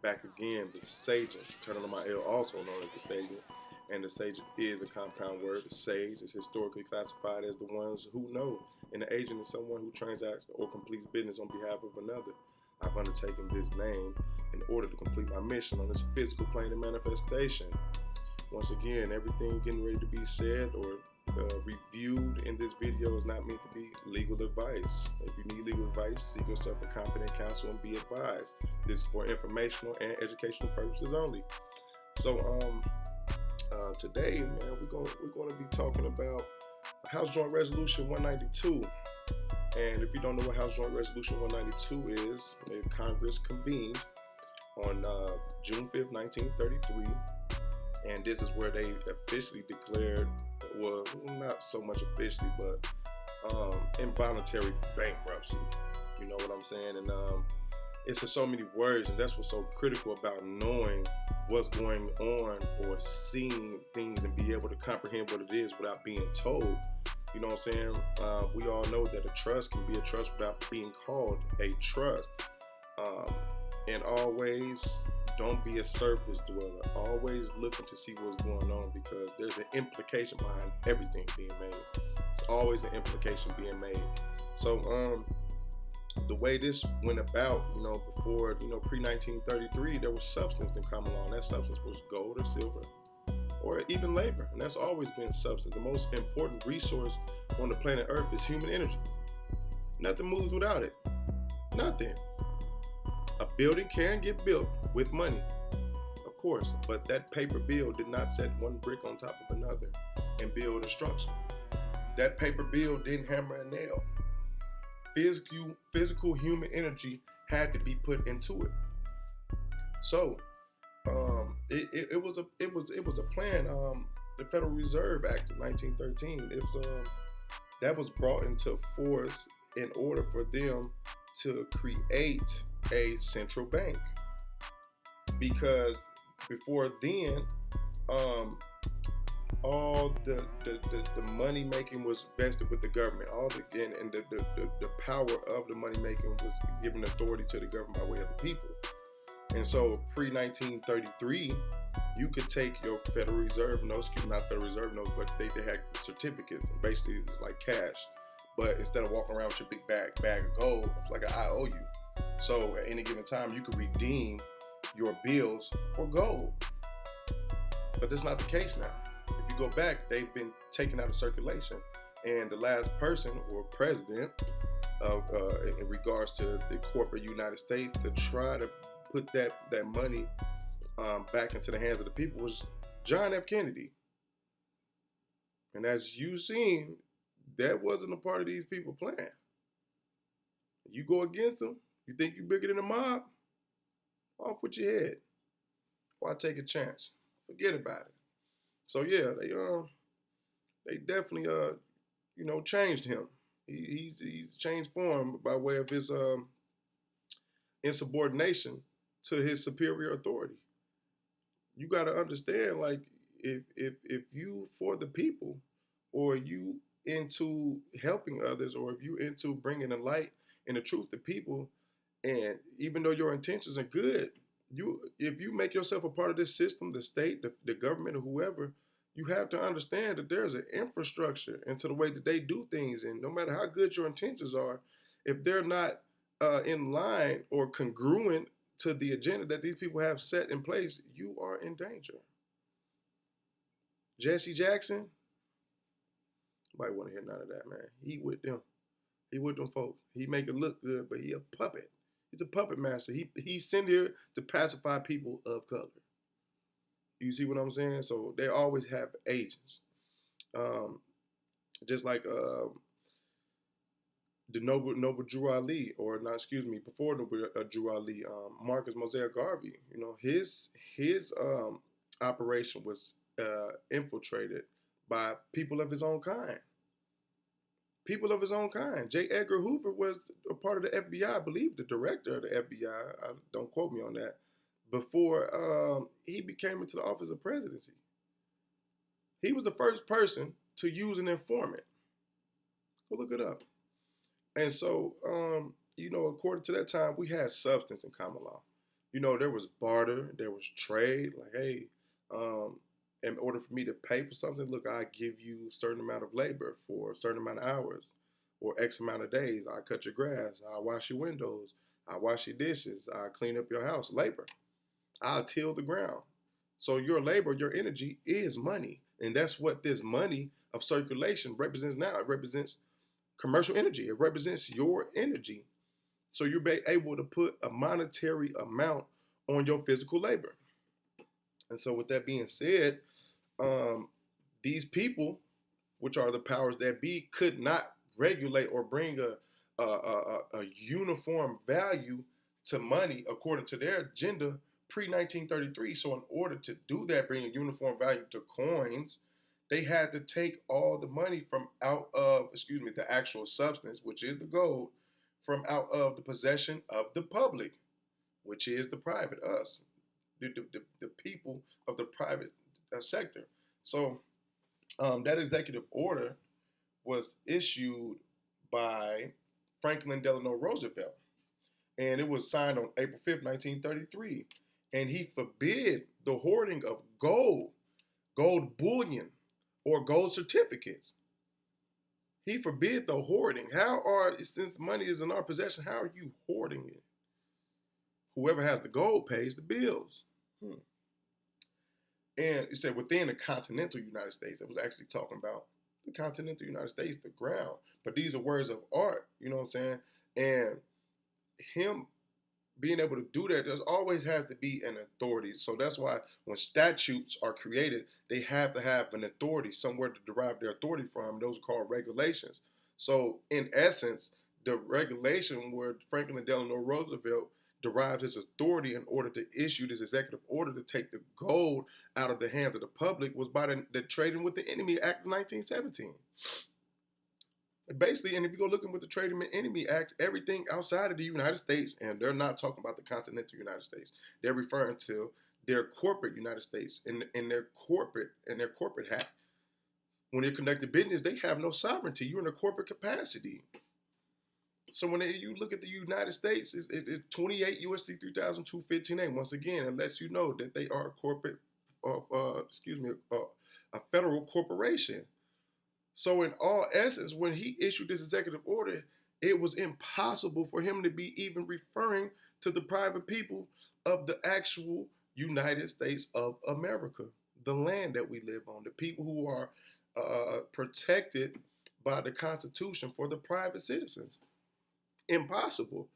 back again. The sagent, turning on my L, also known as the sagent. And the sagent is a compound word. The sage is historically classified as the ones who know, and the agent is someone who transacts or completes business on behalf of another. I've undertaken this name in order to complete my mission on this physical plane of manifestation. Once again, everything getting ready to be said or reviewed in this video is not meant to be legal advice. If you need legal advice, seek yourself a competent counsel and be advised. This is for informational and educational purposes only. So, today, man, we're going to be talking about House Joint Resolution 192. And if you don't know what House Joint Resolution 192 is, Congress convened on June 5th, 1933. And this is where they officially declared, well, not so much officially, but involuntary bankruptcy. You know what I'm saying? And it's in so many words, and that's what's so critical about knowing what's going on or seeing things and be able to comprehend what it is without being told. You know what I'm saying? We all know that a trust can be a trust without being called a trust. And always don't be a surface dweller. Always looking to see what's going on, because there's an implication behind everything being made. There's always an implication being made. So the way this went about, before, pre-1933, there was substance in common law, and that substance was gold or silver or even labor, and that's always been substance. The most important resource on the planet Earth is human energy. Nothing moves without it. Nothing. A building can get built with money, of course, but that paper bill did not set one brick on top of another and build a structure. That paper bill didn't hammer a nail. Physical human energy had to be put into it. So it was a plan. The Federal Reserve Act of 1913. That was brought into force in order for them to create a central bank, because before then, all the money making was vested with the government. And the power of the money making was given authority to the government by way of the people. And so pre-1933, you could take your Federal Reserve notes, not Federal Reserve notes, but they had certificates. And basically, it was like cash. But instead of walking around with your big bag of gold, it's like an IOU. So at any given time, you could redeem your bills for gold. But that's not the case now. If you go back, they've been taken out of circulation. And the last person or president in regards to the corporate United States to try to put that money back into the hands of the people was John F. Kennedy. And as you've seen, that wasn't a part of these people's plan. You go against them, you think you're bigger than the mob? Off with your head. Why take a chance? Forget about it. So yeah, they definitely changed him. He's changed form by way of his insubordination to his superior authority. You got to understand, like, if you for the people, or you into helping others, or if you into bringing the light and the truth to people, and even though your intentions are good, if you make yourself a part of this system, the state, the government, or whoever, you have to understand that there's an infrastructure into the way that they do things. And no matter how good your intentions are, if they're not in line or congruent to the agenda that these people have set in place, you are in danger. Jesse Jackson, nobody want to hear none of that, man. He with them folks. He make it look good, but he a puppet. He's a puppet master. He's sent here to pacify people of color. You see what I'm saying? So they always have agents. Just like the Noble Drew Ali, before Noble Drew Ali, Marcus Mosaic Garvey. His operation was infiltrated by people of his own kind. People of his own kind. J. Edgar Hoover was a part of the FBI, I believe the director of the FBI. Don't quote me on that. Before he became into the office of presidency, he was the first person to use an informant. Go look it up. And so, according to that time, we had substance in common law. There was barter, there was trade. Like, hey, um, in order for me to pay for something, look, I give you a certain amount of labor for a certain amount of hours or X amount of days. I cut your grass, I wash your windows, I wash your dishes, I clean up your house. Labor. I'll till the ground. So your labor, your energy is money. And that's what this money of circulation represents now. It represents commercial energy. It represents your energy. So you're able to put a monetary amount on your physical labor. And so, with that being said, um, these people, which are the powers that be, could not regulate or bring a uniform value to money according to their agenda pre 1933. So, in order to do that, bring a uniform value to coins, they had to take all the money from out of, the actual substance, which is the gold, from out of the possession of the public, which is the private, us, the people of the private sector. So that executive order was issued by Franklin Delano Roosevelt, and it was signed on April 5th, 1933. And he forbid the hoarding of gold bullion, or gold certificates. He forbid the hoarding. Since money is in our possession, how are you hoarding it? Whoever has the gold pays the bills. And it said within the continental United States. It was actually talking about the continental United States, the ground. But these are words of art, you know what I'm saying? And him being able to do that, there's always has to be an authority. So that's why when statutes are created, they have to have an authority, somewhere to derive their authority from. Those are called regulations. So in essence, the regulation where Franklin Delano Roosevelt derived his authority in order to issue this executive order to take the gold out of the hands of the public was by the Trading with the Enemy Act of 1917. Basically, and if you go looking with the Trading with Enemy Act, everything outside of the United States, and they're not talking about the continental United States, they're referring to their corporate United States in their corporate hat. When they're conducting business, they have no sovereignty. You're in a corporate capacity. So when you look at the United States, it's 28 USC 3215A. Once again, it lets you know that they are a corporate, a federal corporation. So in all essence, when he issued this executive order, it was impossible for him to be even referring to the private people of the actual United States of America, the land that we live on, the people who are protected by the Constitution for the private citizens. Impossible.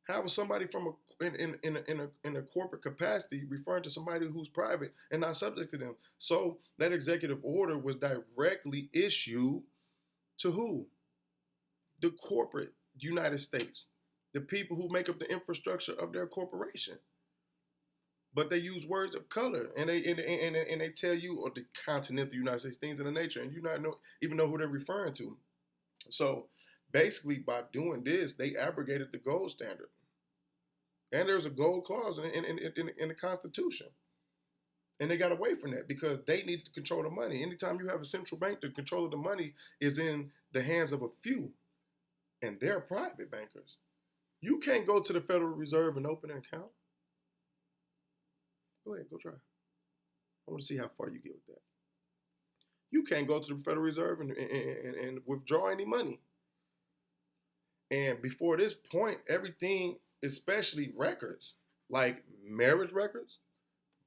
How was somebody from in a corporate capacity referring to somebody who's private and not subject to them? So that executive order was directly issued to who? The corporate United States, the people who make up the infrastructure of their corporation. But they use words of color, and they tell you, or the continental United States, things of the nature, and you not even know who they're referring to. So basically, by doing this, they abrogated the gold standard. And there's a gold clause in the Constitution. And they got away from that because they needed to control the money. Anytime you have a central bank, the control of the money is in the hands of a few. And they're private bankers. You can't go to the Federal Reserve and open an account. Go ahead, go try. I want to see how far you get with that. You can't go to the Federal Reserve and withdraw any money. And before this point, everything, especially records, like marriage records,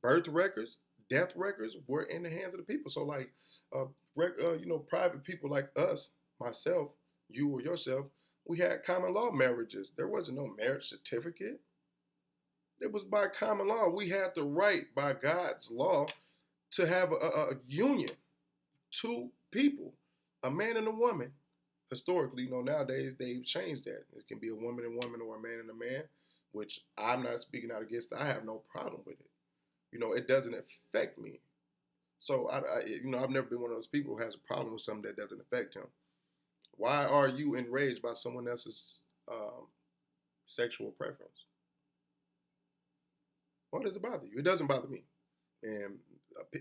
birth records, death records, were in the hands of the people. So like, private people like us, myself, you or yourself, we had common law marriages. There wasn't no marriage certificate. It was by common law. We had the right by God's law to have a union, two people, a man and a woman. Historically, nowadays they've changed that. It can be a woman and woman or a man and a man, which I'm not speaking out against. I have no problem with it. It doesn't affect me. So I've never been one of those people who has a problem with something that doesn't affect him. Why are you enraged by someone else's sexual preference? Why does it bother you? It doesn't bother me. And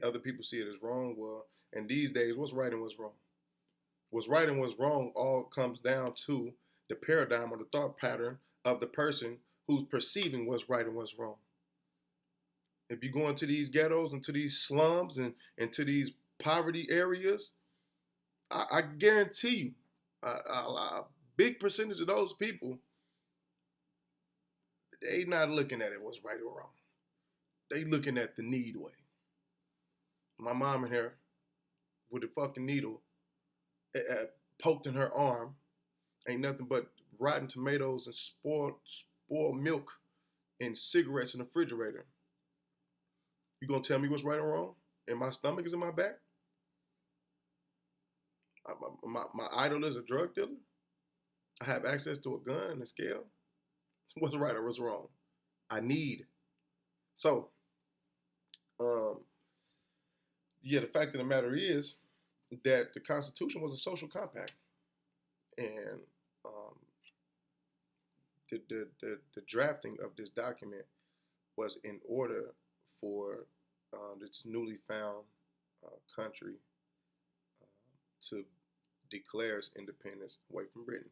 other people see it as wrong. Well, and these days, what's right and what's wrong? What's right and what's wrong all comes down to the paradigm or the thought pattern of the person who's perceiving what's right and what's wrong. If you go into these ghettos, into these slums, and into these poverty areas, I guarantee you, a big percentage of those people, they not looking at it what's right or wrong. They looking at the need way. My mom in here with a fucking needle poked in her arm, ain't nothing but rotten tomatoes and spoiled milk and cigarettes in the refrigerator. You gonna tell me what's right or wrong? And my stomach is in my back? My idol is a drug dealer? I have access to a gun and a scale? What's right or what's wrong? I need. So, yeah, the fact of the matter is that the Constitution was a social compact. And the drafting of this document was in order for this newly found country to declare its independence away from Britain.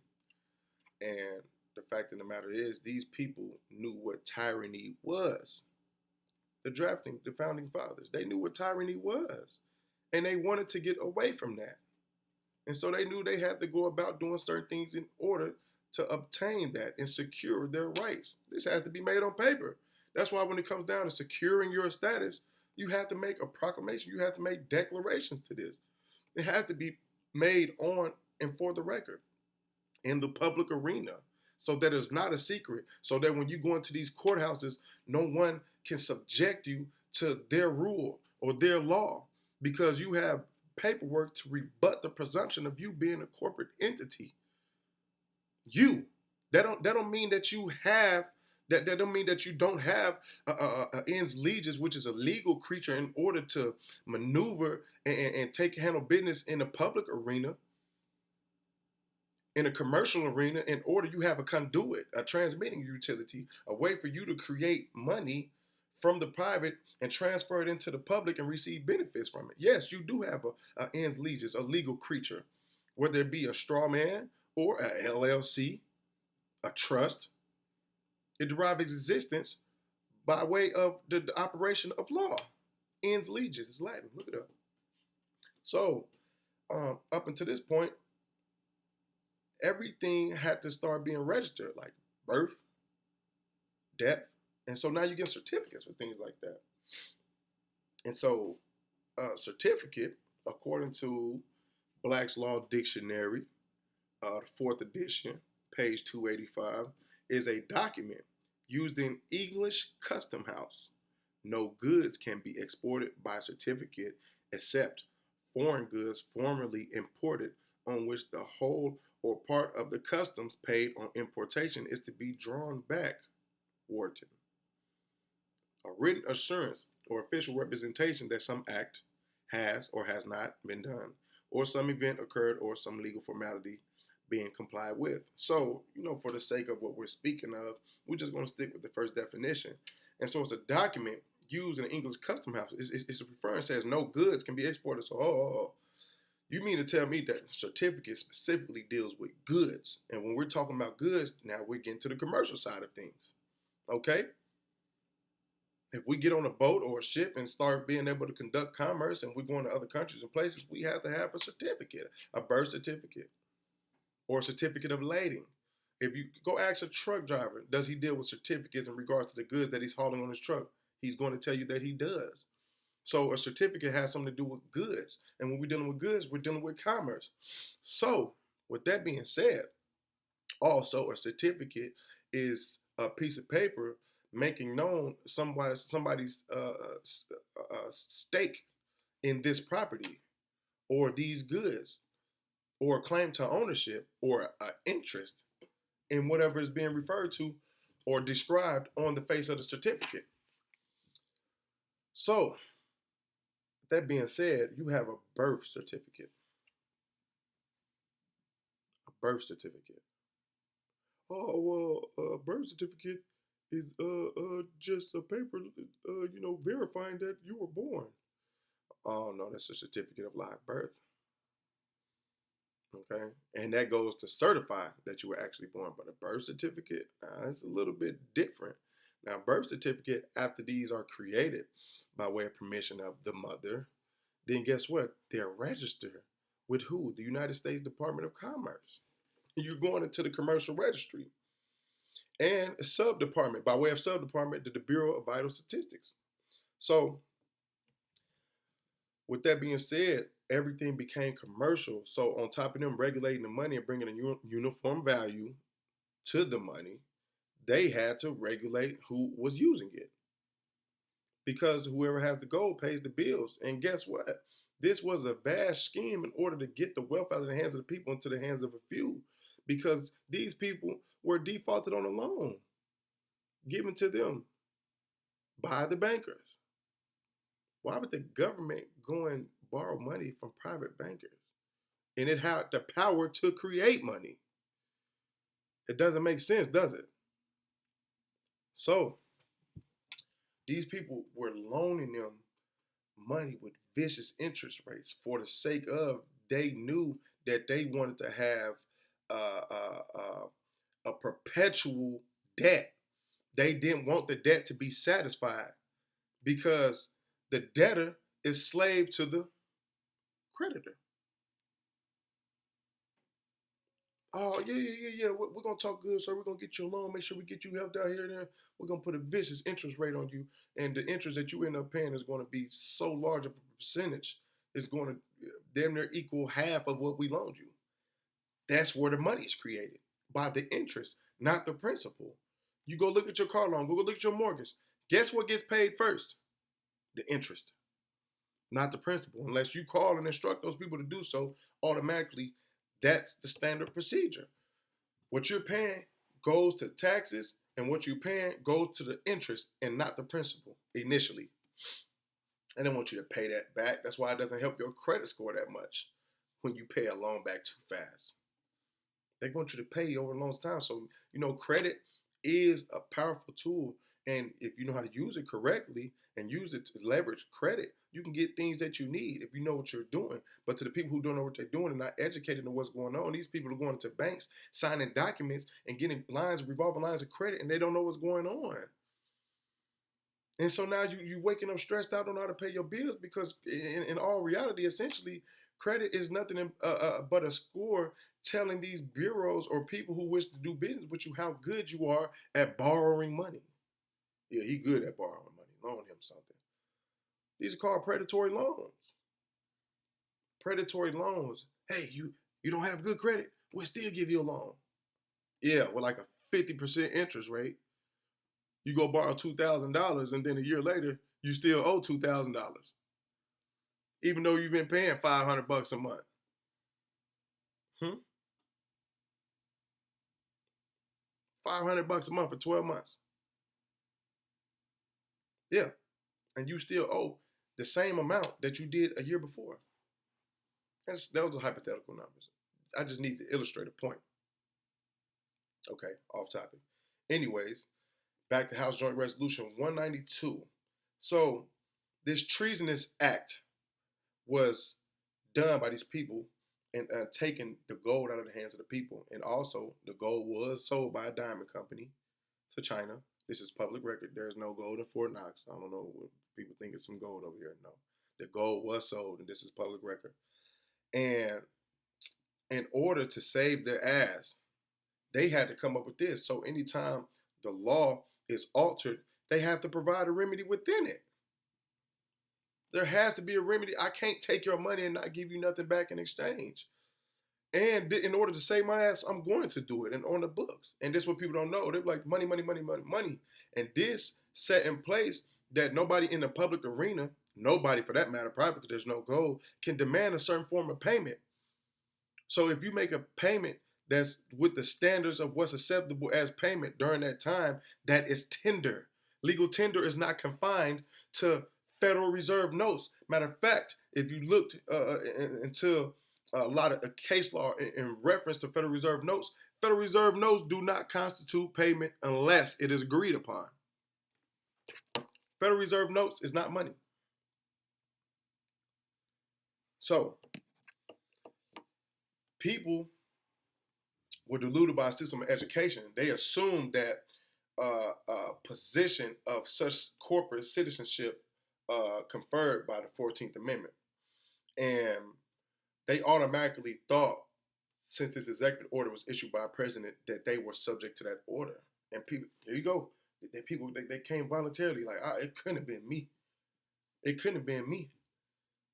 And the fact of the matter is, these people knew what tyranny was. The founding fathers, they knew what tyranny was. And they wanted to get away from that. And so they knew they had to go about doing certain things in order to obtain that and secure their rights. This has to be made on paper. That's why when it comes down to securing your status, you have to make a proclamation. You have to make declarations to this. It has to be made on and for the record in the public arena so that it's not a secret, so that when you go into these courthouses, no one can subject you to their rule or their law because you have paperwork to rebut the presumption of you being a corporate entity. That don't mean that you have that don't mean that you don't have a ens legis, which is a legal creature in order to maneuver and handle business in the public arena, in a commercial arena. In order, you have a conduit, a transmitting utility, a way for you to create money from the private and transfer it into the public and receive benefits from it. Yes, you do have a ens legis, a legal creature, whether it be a straw man or a LLC, a trust. It derives existence by way of the operation of law. Ens legis, it's Latin. Look it up. So, up until this point, everything had to start being registered, like birth, death, and so now you get certificates for things like that. And so, a certificate, according to Black's Law Dictionary, the fourth edition, page 285, is a document used in English Custom House. No goods can be exported by certificate except foreign goods formerly imported on which the whole or part of the customs paid on importation is to be drawn back. Wharton. A written assurance or official representation that some act has or has not been done, or some event occurred, or some legal formality being complied with. So, for the sake of what we're speaking of, we're just going to stick with the first definition. And so it's a document used in the English Custom House. It's referring, says no goods can be exported. So, you mean to tell me that certificate specifically deals with goods? And when we're talking about goods, now we're getting to the commercial side of things. Okay? If we get on a boat or a ship and start being able to conduct commerce and we're going to other countries and places, we have to have a certificate, a birth certificate, or a certificate of lading. If you go ask a truck driver, does he deal with certificates in regards to the goods that he's hauling on his truck? He's going to tell you that he does. So a certificate has something to do with goods. And when we're dealing with goods, we're dealing with commerce. So with that being said, also a certificate is a piece of paper making known somebody's stake in this property or these goods, or a claim to ownership or an interest in whatever is being referred to or described on the face of the certificate. So, that being said, you have a birth certificate. A birth certificate. Oh, well, a birth certificate is just a paper, verifying that you were born. Oh, no, that's a certificate of live birth. Okay, and that goes to certify that you were actually born. But a birth certificate, it's a little bit different. Now, birth certificate, after these are created by way of permission of the mother, then guess what? They're registered with who? The United States Department of Commerce. You're going into the commercial registry and a sub-department, by way of sub-department, the Bureau of Vital Statistics. So, with that being said, everything became commercial. So, on top of them regulating the money and bringing a uniform value to the money, they had to regulate who was using it. Because whoever has the gold pays the bills. And guess what? This was a vast scheme in order to get the wealth out of the hands of the people into the hands of a few. Because these people were defaulted on a loan given to them by the bankers. Why would the government go and borrow money from private bankers? And it had the power to create money. It doesn't make sense, does it? So, these people were loaning them money with vicious interest rates for the sake of they knew that they wanted to have a perpetual debt. They didn't want the debt to be satisfied because the debtor is slave to the creditor. Oh, yeah. We're going to talk good, sir. We're going to get you a loan, make sure we get you helped out here and there. We're going to put a vicious interest rate on you. And the interest that you end up paying is going to be so large of a percentage, it's going to damn near equal half of what we loaned you. That's where the money is created, by the interest, not the principal. You go look at your car loan, go look at your mortgage. Guess what gets paid first? The interest, not the principal. Unless you call and instruct those people to do so, automatically that's the standard procedure. What you're paying goes to taxes, and what you're paying goes to the interest and not the principal initially. And they want you to pay that back. That's why it doesn't help your credit score that much when you pay a loan back too fast. They want you to pay over a long time. So, credit is a powerful tool. And if you know how to use it correctly and use it to leverage credit, you can get things that you need if you know what you're doing. But to the people who don't know what they're doing and not educated on what's going on, these people are going to banks, signing documents and getting revolving lines of credit, and they don't know what's going on. And so now you waking up stressed out, don't know how to pay your bills because in all reality, essentially, credit is nothing but a score telling these bureaus or people who wish to do business with you how good you are at borrowing money. Yeah, he good at borrowing money. Loan him something. These are called predatory loans. Predatory loans. Hey, you don't have good credit, we'll still give you a loan. Yeah, with like a 50% interest rate. You go borrow $2,000 and then a year later, you still owe $2,000. Even though you've been paying $500 a month. $500 a month for 12 months. Yeah. And you still owe the same amount that you did a year before. Those are hypothetical numbers. I just need to illustrate a point. Okay, off topic. Anyways, back to House Joint Resolution 192. So, this treasonous act was done by these people and taking the gold out of the hands of the people. And also, the gold was sold by a diamond company to China. This is public record. There's no gold in Fort Knox. I don't know what people think it's some gold over here. No. The gold was sold, and this is public record. And in order to save their ass, they had to come up with this. So anytime the law is altered, they have to provide a remedy within it. There has to be a remedy. I can't take your money and not give you nothing back in exchange. And in order to save my ass, I'm going to do it and on the books. And this is what people don't know. They're like, money. And this set in place that nobody in the public arena, nobody for that matter, private, because there's no gold, can demand a certain form of payment. So if you make a payment that's with the standards of what's acceptable as payment during that time, that is tender. Legal tender is not confined to Federal Reserve notes. Matter of fact, if you looked into a lot of case law in reference to Federal Reserve notes do not constitute payment unless it is agreed upon. Federal Reserve notes is not money. So, people were deluded by a system of education. They assumed that position of such corporate citizenship conferred by the 14th Amendment. And they automatically thought, since this executive order was issued by a president, that they were subject to that order. And people, here you go. They came voluntarily, like, it couldn't have been me. It couldn't have been me.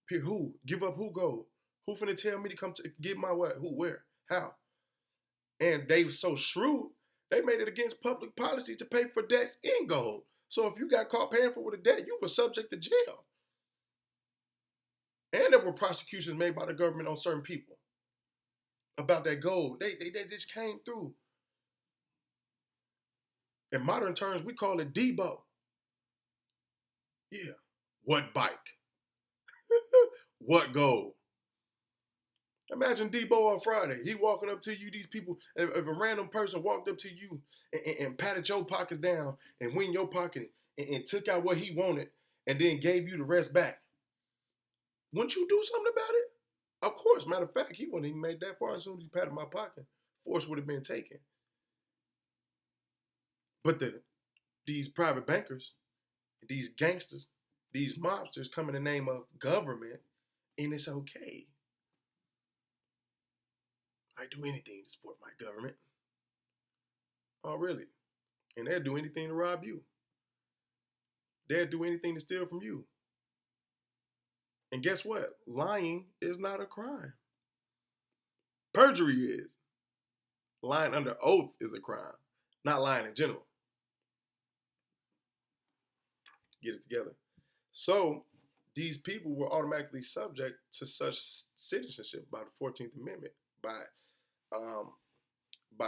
Who? Give up who gold? Who finna tell me to come to get my what? Who? Where? How? And they were so shrewd, they made it against public policy to pay for debts in gold. So if you got caught paying for with a debt, you were subject to jail. And there were prosecutions made by the government on certain people about that gold. They just came through. In modern terms, we call it Debo. Yeah. What bike? What gold? Imagine Debo on Friday. He walking up to you, these people, if a random person walked up to you and patted your pockets down and went in your pocket and took out what he wanted and then gave you the rest back, wouldn't you do something about it? Of course. Matter of fact, he wouldn't even made that far. As soon as he patted my pocket, force would have been taken. But these private bankers, these gangsters, these mobsters come in the name of government, and it's okay. I do anything to support my government. Oh, really? And they'll do anything to rob you. They'll do anything to steal from you. And guess what? Lying is not a crime. Perjury is. Lying under oath is a crime, not lying in general. Get it together. So these people were automatically subject to such citizenship by the 14th Amendment by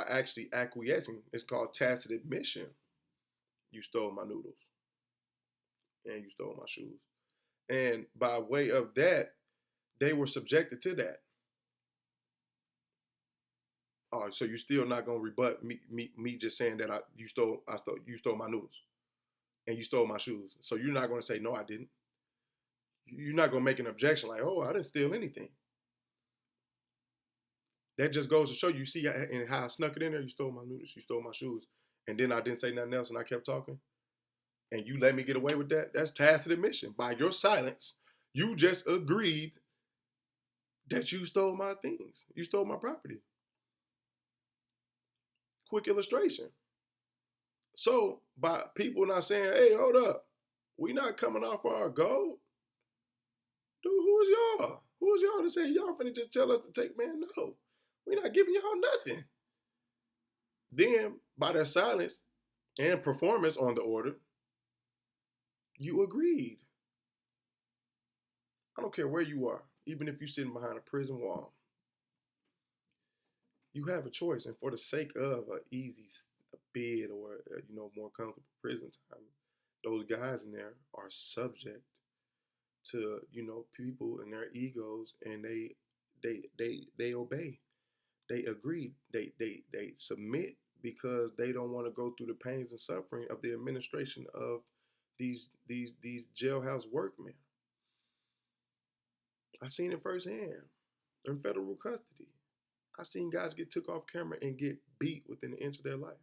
actually acquiescing. It's called tacit admission. You stole my noodles and you stole my shoes. And by way of that, they were subjected to that. All right, so you're still not gonna rebut me just saying that you stole my noodles and you stole my shoes. So you're not gonna say no, I didn't. You're not gonna make an objection like, oh, I didn't steal anything. That just goes to show you see how I snuck it in there. You stole my noodles, you stole my shoes, and then I didn't say nothing else and I kept talking. And you let me get away with that? That's tacit admission. By your silence, you just agreed that you stole my things. You stole my property. Quick illustration. So, by people not saying, hey, hold up, we not coming off our gold. Dude, who is y'all? Who is y'all to say y'all finna just tell us to take, man? No, we not giving y'all nothing. Then, by their silence and performance on the order, you agreed. I don't care where you are, even if you're sitting behind a prison wall. You have a choice, and for the sake of an easy bid or more comfortable prison time, those guys in there are subject to people and their egos, and they obey. They agree. They submit because they don't want to go through the pains and suffering of the administration of these jailhouse workmen. I've seen it firsthand in federal custody. I've seen guys get took off camera and get beat within an inch of their life.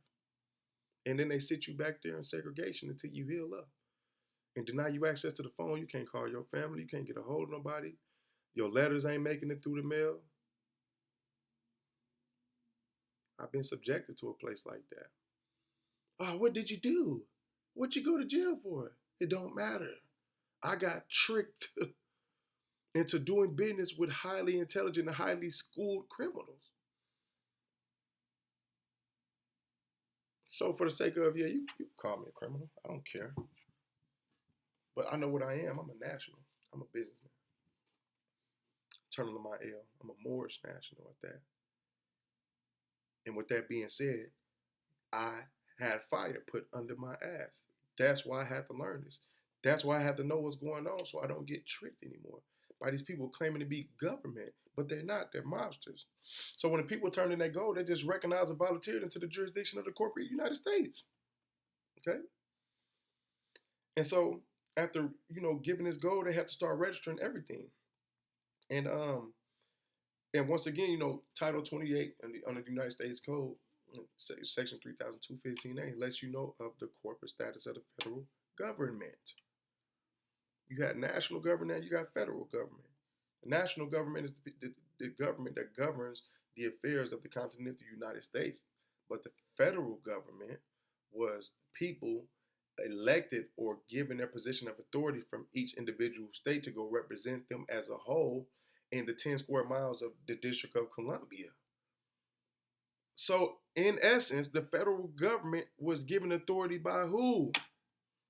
And then they sit you back there in segregation until you heal up. And deny you access to the phone. You can't call your family. You can't get a hold of nobody. Your letters ain't making it through the mail. I've been subjected to a place like that. Oh, what did you do? What'd you go to jail for? It don't matter. I got tricked into doing business with highly intelligent and highly schooled criminals. So for the sake of, you call me a criminal. I don't care. But I know what I am. I'm a national. I'm a businessman. Turning to my L. I'm a Moorish national at that. And with that being said, I had fire put under my ass. That's why I had to learn this. That's why I had to know what's going on so I don't get tricked anymore by these people claiming to be government, but they're not. They're mobsters. So when the people turn in their gold, they just recognize and volunteered into the jurisdiction of the corporate United States. Okay? And so after, giving this gold, they have to start registering everything. And once again, Title 28 under the United States Code, Section 3215A lets you know of the corporate status of the federal government. You got national government, you got federal government. The national government is the government that governs the affairs of the continental United States. But the federal government was people elected or given their position of authority from each individual state to go represent them as a whole in the 10 square miles of the District of Columbia. So, in essence, the federal government was given authority by who?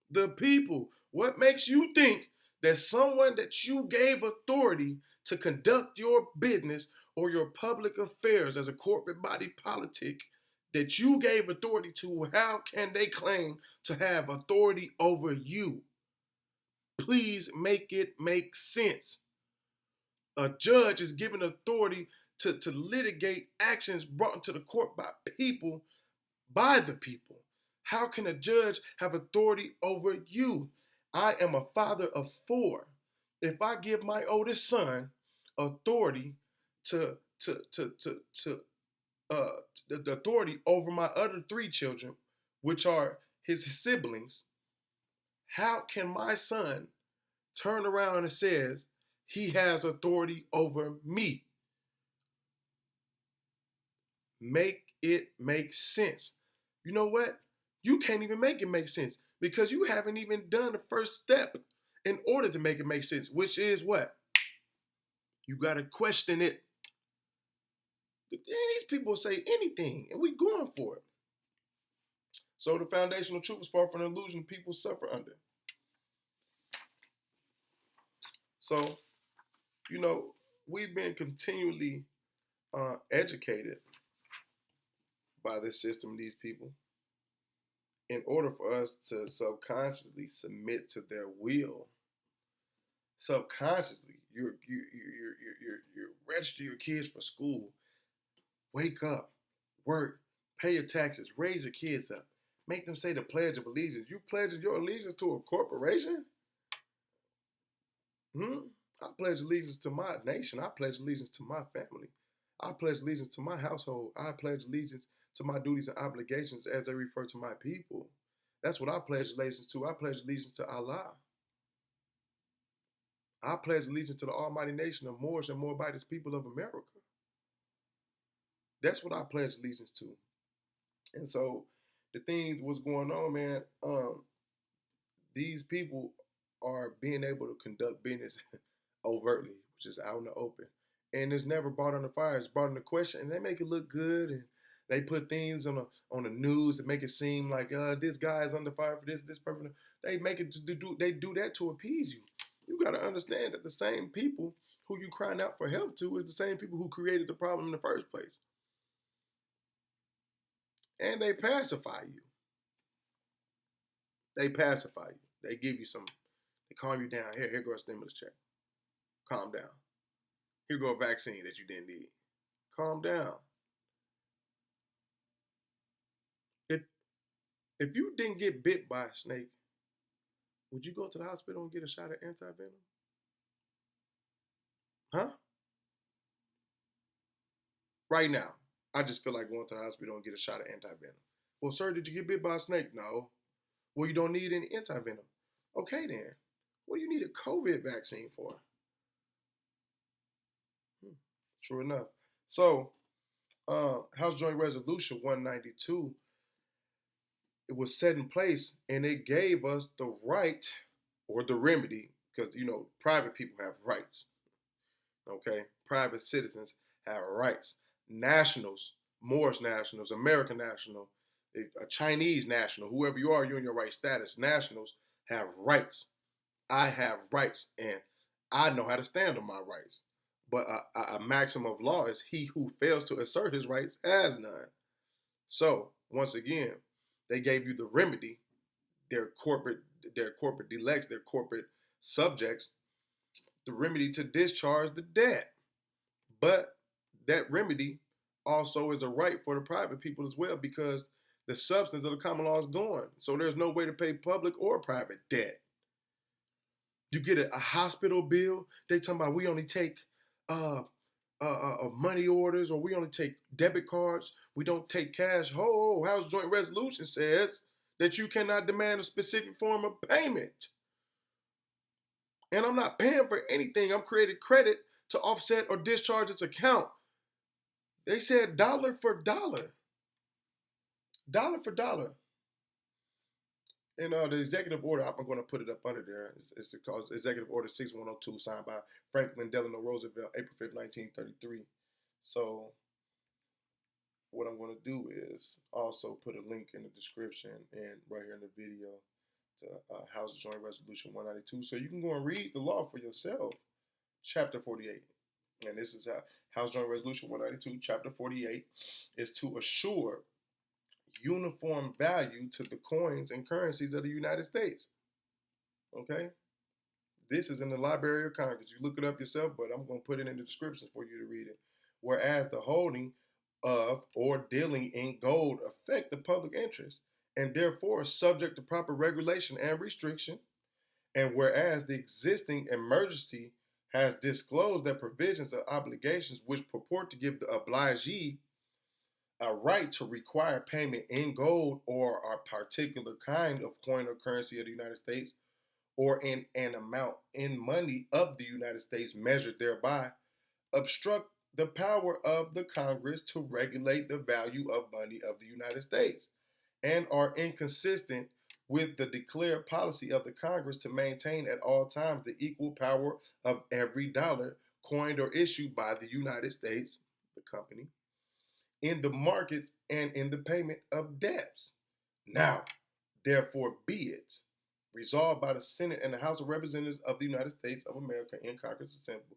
The people. What makes you think that someone that you gave authority to conduct your business or your public affairs as a corporate body politic that you gave authority to, how can they claim to have authority over you? Please make it make sense. A judge is given authority to litigate actions brought into the court by people, by the people. How can a judge have authority over you? I am a father of 4. If I give my oldest son authority the authority over my other 3 children, which are his siblings, how can my son turn around and says he has authority over me? Make it make sense. You know what? You can't even make it make sense because you haven't even done the first step in order to make it make sense, which is what? You got to question it. These people say anything, and we going for it. So the foundational truth is far from an illusion people suffer under. So, we've been continually educated by this system, these people, in order for us to subconsciously submit to their will. Subconsciously, you register your kids for school, wake up, work, pay your taxes, raise your kids up, make them say the Pledge of Allegiance. You pledging your allegiance to a corporation? I pledge allegiance to my nation. I pledge allegiance to my family. I pledge allegiance to my household. I pledge allegiance to my duties and obligations as they refer to my people. That's what I pledge allegiance to. I pledge allegiance to Allah. I pledge allegiance to the almighty nation of Moors and Moabites people of America. That's what I pledge allegiance to. And so the things what's going on, man, these people are being able to conduct business overtly, which is out in the open. And it's never brought under fire. It's brought into question, and they make it look good, and they put things on the news to make it seem like this guy is under fire for this person. They make it they do that to appease you. You got to understand that the same people who you crying out for help to is the same people who created the problem in the first place. And they pacify you. They pacify you. They give you they calm you down. Here goes a stimulus check. Calm down. Here go a vaccine that you didn't need. Calm down. If you didn't get bit by a snake, would you go to the hospital and get a shot of anti-venom? Huh? Right now, I just feel like going to the hospital and get a shot of anti-venom. Well, sir, did you get bit by a snake? No. Well, you don't need any anti-venom. Okay, then. What do you need a COVID vaccine for? True enough. So, House Joint Resolution 192, it was set in place, and it gave us the right or the remedy, because, private people have rights. Okay? Private citizens have rights. Nationals, Moorish nationals, American national, a Chinese national, whoever you are, you're in your right status. Nationals have rights. I have rights, and I know how to stand on my rights. But a maxim of law is he who fails to assert his rights has none. So, once again, they gave you the remedy, their corporate delects, their corporate subjects, the remedy to discharge the debt. But that remedy also is a right for the private people as well, because the substance of the common law is gone. So there's no way to pay public or private debt. You get a hospital bill, they talking about we only take money orders, or we only take debit cards. We don't take cash. House Joint Resolution says that you cannot demand a specific form of payment. And I'm not paying for anything. I'm creating credit to offset or discharge this account. They said dollar for dollar. Dollar for dollar. And the executive order, I'm going to put it up under there. It's called Executive Order 6102, signed by Franklin Delano Roosevelt, April 5th, 1933. So what I'm going to do is also put a link in the description and right here in the video to House Joint Resolution 192. So you can go and read the law for yourself. Chapter 48. And this is House Joint Resolution 192, Chapter 48, is to assure uniform value to the coins and currencies of the United States. Okay? This is in the Library of Congress. You look it up yourself, but I'm going to put it in the description for you to read it. Whereas the holding of or dealing in gold affect the public interest and therefore subject to proper regulation and restriction. And whereas the existing emergency has disclosed that provisions of obligations which purport to give the obligee a right to require payment in gold or a particular kind of coin or currency of the United States, or in an amount in money of the United States measured thereby, obstruct the power of the Congress to regulate the value of money of the United States, and are inconsistent with the declared policy of the Congress to maintain at all times the equal power of every dollar coined or issued by the United States, the company, in the markets and in the payment of debts. Now, therefore be it resolved by the Senate and the House of Representatives of the United States of America in Congress assembled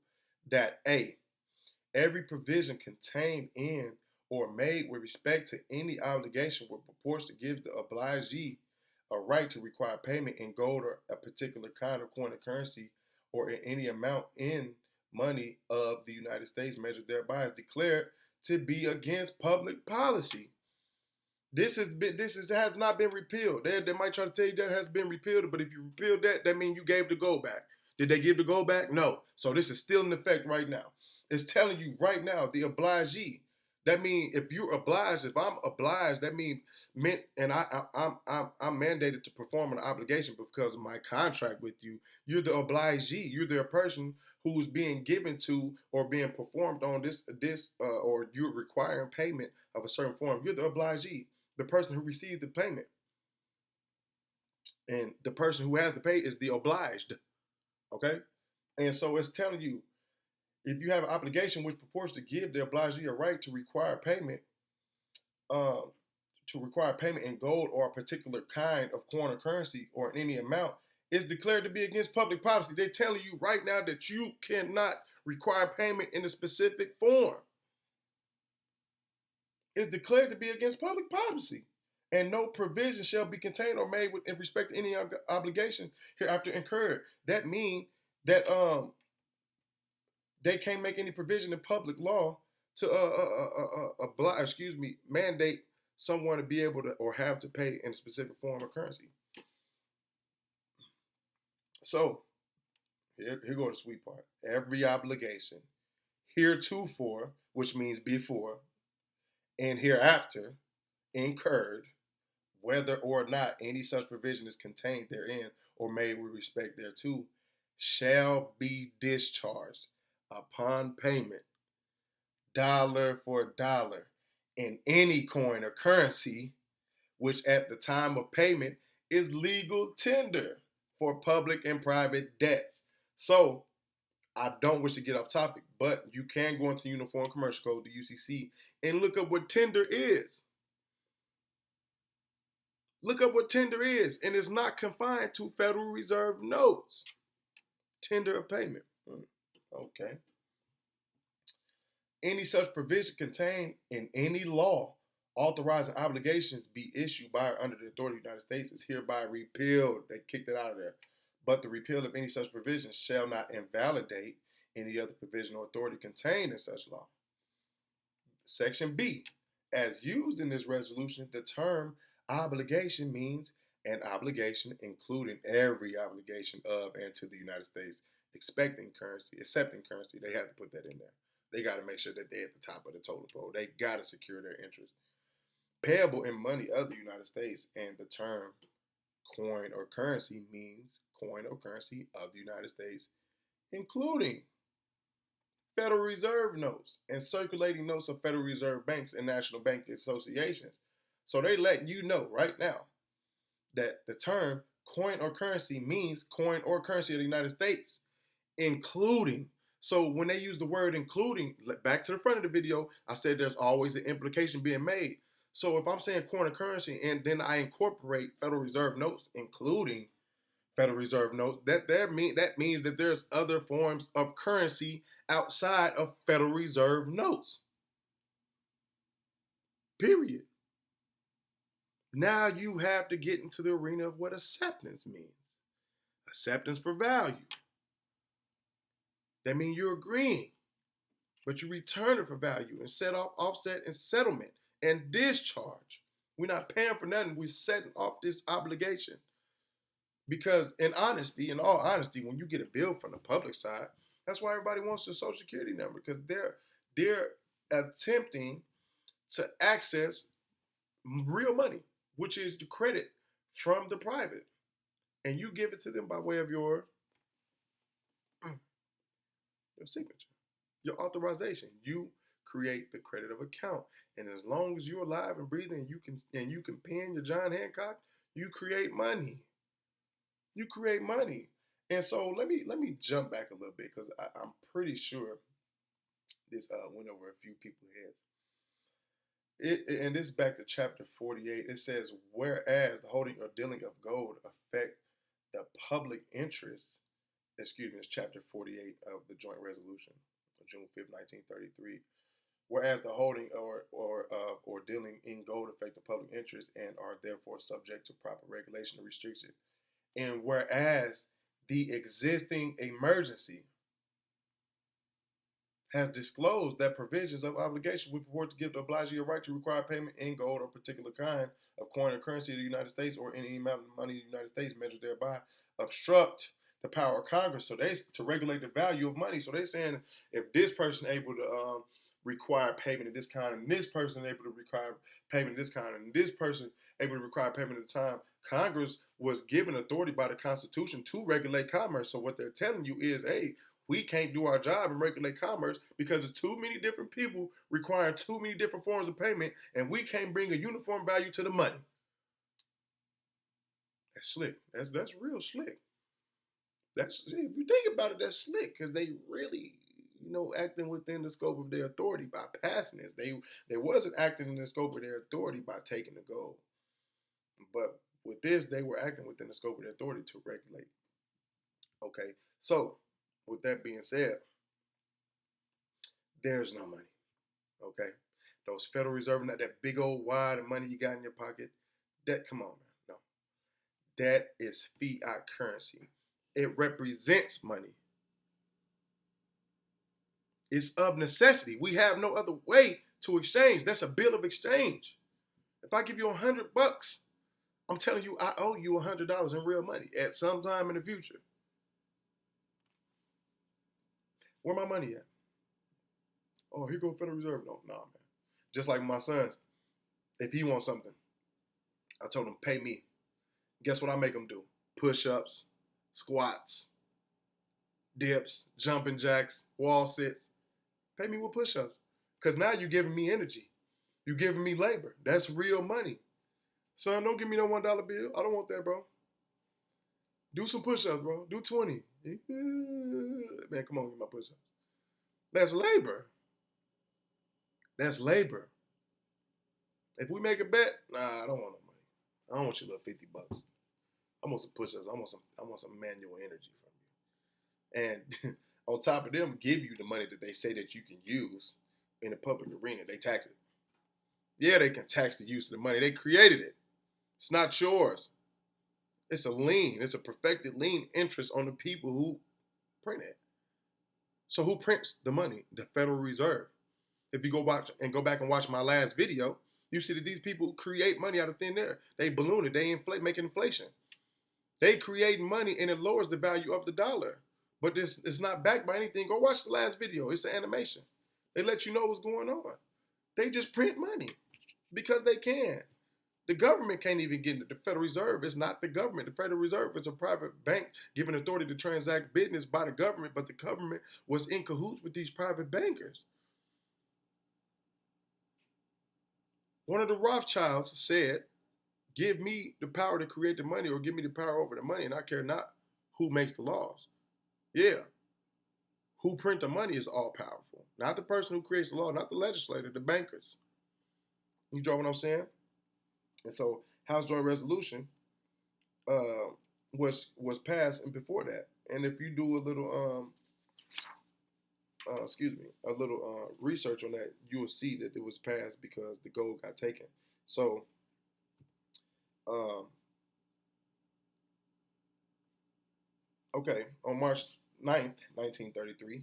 that A, every provision contained in or made with respect to any obligation which purports to give the obligee a right to require payment in gold or a particular kind of coin or currency or in any amount in money of the United States measured thereby is declared to be against public policy. This has not been repealed. They might try to tell you that has been repealed, but if you repealed that, that means you gave the gold back. Did they give the gold back? No. So this is still in effect right now. It's telling you right now, the obligee. That means if you're obliged, if I'm obliged, that means and I'm mandated to perform an obligation because of my contract with you. You're the obligee. You're the person who's being given to or being performed on this or you're requiring payment of a certain form. You're the obligee, the person who received the payment, and the person who has to pay is the obliged. Okay, and so it's telling you, if you have an obligation which purports to give the obligee a right to require payment in gold or a particular kind of coin or currency or in any amount, is declared to be against public policy. They're telling you right now that you cannot require payment in a specific form. It's declared to be against public policy. And no provision shall be contained or made in respect to any obligation hereafter incurred. That means that they can't make any provision in public law to mandate someone to be able to or have to pay in a specific form of currency. So here goes the sweet part. Every obligation heretofore, which means before, and hereafter incurred, whether or not any such provision is contained therein or made with respect thereto, shall be discharged upon payment, dollar for dollar, in any coin or currency, which at the time of payment is legal tender for public and private debts. So, I don't wish to get off topic, but you can go into Uniform Commercial Code, the UCC, and look up what tender is. Look up what tender is, and it's not confined to Federal Reserve notes. Tender of payment. Okay. Any such provision contained in any law authorizing obligations to be issued by or under the authority of the United States is hereby repealed. They kicked it out of there. But the repeal of any such provision shall not invalidate any other provision or authority contained in such law. Section B. As used in this resolution, the term obligation means an obligation including every obligation of and to the United States accepting currency. They have to put that in there. They got to make sure that they're at the top of the totem pole. They got to secure their interest. Payable in money of the United States, and the term coin or currency means coin or currency of the United States, including Federal Reserve notes and circulating notes of Federal Reserve banks and national bank associations. So they let you know right now that the term coin or currency means coin or currency of the United States, including. So when they use the word including, back to the front of the video, I said there's always an implication being made. So if I'm saying coin or currency and then I incorporate Federal Reserve notes, including Federal Reserve notes, that means that there's other forms of currency outside of Federal Reserve notes. Period. Now you have to get into the arena of what acceptance means. Acceptance for value. That means you're agreeing, but you return it for value and set off offset and settlement and discharge. We're not paying for nothing. We're setting off this obligation. Because in all honesty, when you get a bill from the public side, that's why everybody wants their Social Security number, because they're attempting to access real money, which is the credit from the private. And you give it to them by way of your signature, your authorization. You create the credit of account. And as long as you're alive and breathing, and you can pen your John Hancock, you create money. You create money. And so let me jump back a little bit, because I'm pretty sure this went over a few people's heads. And this is back to chapter 48. It says, whereas the holding or dealing of gold affect the public interest, it's chapter 48 of the Joint Resolution of June 5th, 1933. Whereas the holding or dealing in gold affect the public interest and are therefore subject to proper regulation and restriction. And whereas the existing emergency has disclosed that provisions of obligation we purport to give to oblige you a right to require payment in gold or particular kind of coin or currency of the United States or any amount of money of the United States measured thereby obstruct the power of Congress. So to regulate the value of money. So they're saying if this person able to require payment of this kind, and this person able to require payment of this kind, and this person able to require payment at the time, Congress was given authority by the Constitution to regulate commerce. So what they're telling you is, hey, we can't do our job and regulate commerce because there's too many different people requiring too many different forms of payment, and we can't bring a uniform value to the money. That's slick. That's real slick. If you think about it, that's slick, because they really, acting within the scope of their authority by passing this. They wasn't acting in the scope of their authority by taking the gold. But with this, they were acting within the scope of their authority to regulate. Okay, so with that being said, there's no money. Okay, those Federal Reserve, not that big old wad of money you got in your pocket. Come on, man. No, that is fiat currency. It represents money. It's of necessity. We have no other way to exchange. That's a bill of exchange. If I give you $100, I'm telling you I owe you $100 in real money at some time in the future. Where my money at? Oh, here go Federal Reserve. No, man. Just like my sons, if he wants something, I told him, pay me. Guess what I make him do? Push-ups, squats, dips, jumping jacks, wall sits. Pay me with push-ups. Because now you're giving me energy. You're giving me labor. That's real money. Son, don't give me no $1 bill. I don't want that, bro. Do some push-ups, bro. Do 20. Man, come on, get my push-ups. That's labor. That's labor. If we make a bet, nah, I don't want no money. I don't want your little $50. I want some push-ups. I want some manual energy from you. And on top of them, give you the money that they say that you can use in the public arena. They tax it. Yeah, they can tax the use of the money. They created it. It's not yours. It's a lien. It's a perfected lien interest on the people who print it. So who prints the money? The Federal Reserve. If you go back and watch my last video, you see that these people create money out of thin air. They balloon it. They make inflation. They create money and it lowers the value of the dollar. But it's not backed by anything. Go watch the last video. It's an animation. They let you know what's going on. They just print money because they can. The government can't even get into the Federal Reserve. It's not the government. The Federal Reserve is a private bank given authority to transact business by the government, but the government was in cahoots with these private bankers. One of the Rothschilds said, give me the power to create the money or give me the power over the money, and I care not who makes the laws. Yeah. Who print the money is all powerful. Not the person who creates the law, not the legislator, the bankers. You draw what I'm saying? And so House Joint Resolution was passed and before that. And if you do a little research on that, you will see that it was passed because the gold got taken. So okay, on March 9th, 1933,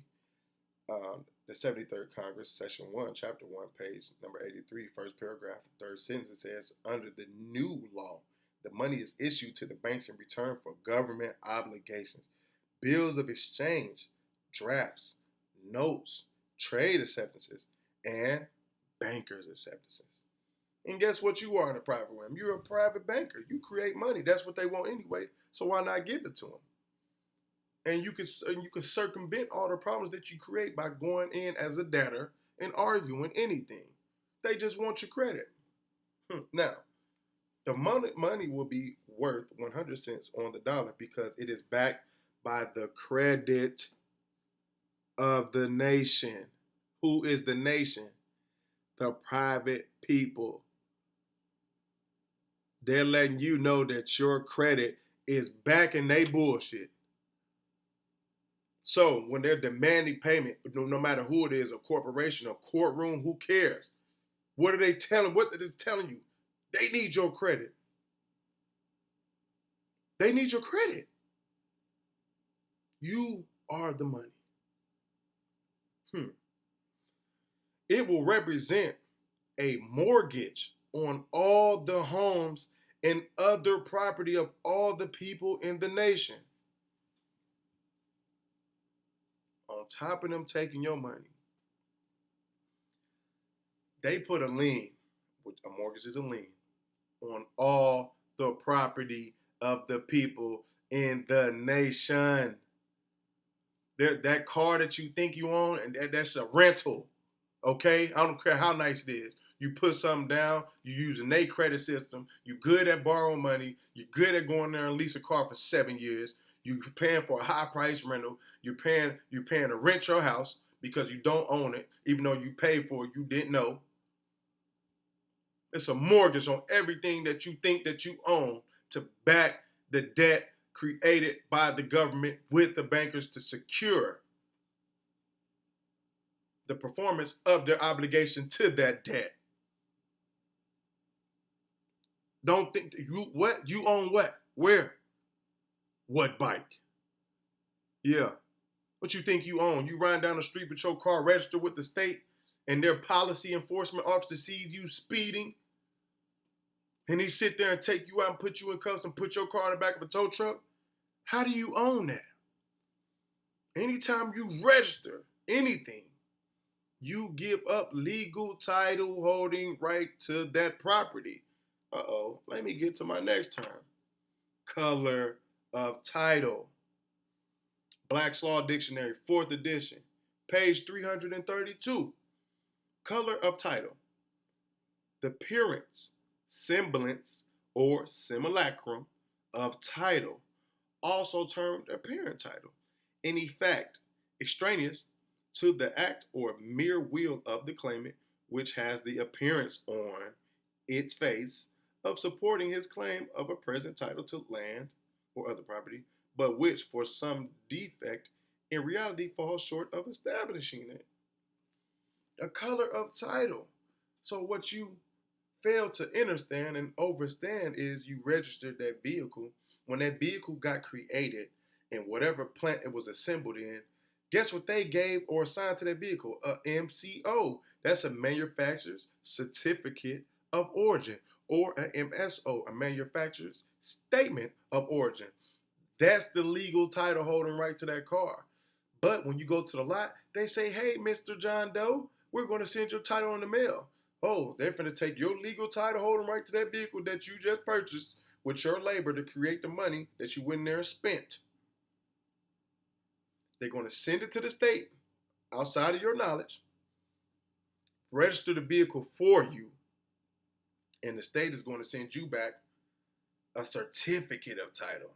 the 73rd Congress, Session 1, Chapter 1, page number 83, first paragraph, third sentence, it says, under the new law, the money is issued to the banks in return for government obligations, bills of exchange, drafts, notes, trade acceptances, and bankers' acceptances. And guess what you are in the private realm? You're a private banker. You create money. That's what they want anyway, so why not give it to them? And you can circumvent all the problems that you create by going in as a debtor and arguing anything. They just want your credit. Now, the money will be worth 100 cents on the dollar because it is backed by the credit of the nation. Who is the nation? The private people. They're letting you know that your credit is backing they bullshit. So when they're demanding payment, no matter who it is, a corporation, a courtroom, who cares? What are they telling? What it is telling you? They need your credit. They need your credit. You are the money. It will represent a mortgage on all the homes and other property of all the people in the nation. On top of them taking your money, they put a lien, which a mortgage is a lien, on all the property of the people in the nation. That car that you think you own, and that's a rental, okay? I don't care how nice it is. You put something down, you using their credit system, you good at borrowing money, you're good at going there and lease a car for 7 years, you're paying for a high price rental, you're paying to rent your house because you don't own it, even though you paid for it, you didn't know. It's a mortgage on everything that you think that you own to back the debt created by the government with the bankers to secure the performance of their obligation to that debt. Don't think you own what? Where? What bike? Yeah. What you think you own? You riding down the street with your car registered with the state and their policy enforcement officer sees you speeding and he sit there and take you out and put you in cuffs and put your car in the back of a tow truck? How do you own that? Anytime you register anything, you give up legal title holding right to that property. Let me get to my next term. Color of title. Black's Law Dictionary, 4th edition, page 332. Color of title. The appearance, semblance, or simulacrum of title, also termed apparent title, in effect, extraneous to the act or mere will of the claimant, which has the appearance on its face of supporting his claim of a present title to land or other property, but which for some defect in reality falls short of establishing it. A color of title. So what you fail to understand and overstand is you registered that vehicle. When that vehicle got created in whatever plant it was assembled in, guess what they gave or assigned to that vehicle? A MCO. That's a manufacturer's certificate of origin, or an MSO, a manufacturer's statement of origin. That's the legal title holding right to that car. But when you go to the lot, they say, hey, Mr. John Doe, we're going to send your title in the mail. Oh, they're going to take your legal title holding right to that vehicle that you just purchased with your labor to create the money that you went in there and spent. They're going to send it to the state outside of your knowledge, register the vehicle for you, and the state is going to send you back a certificate of title.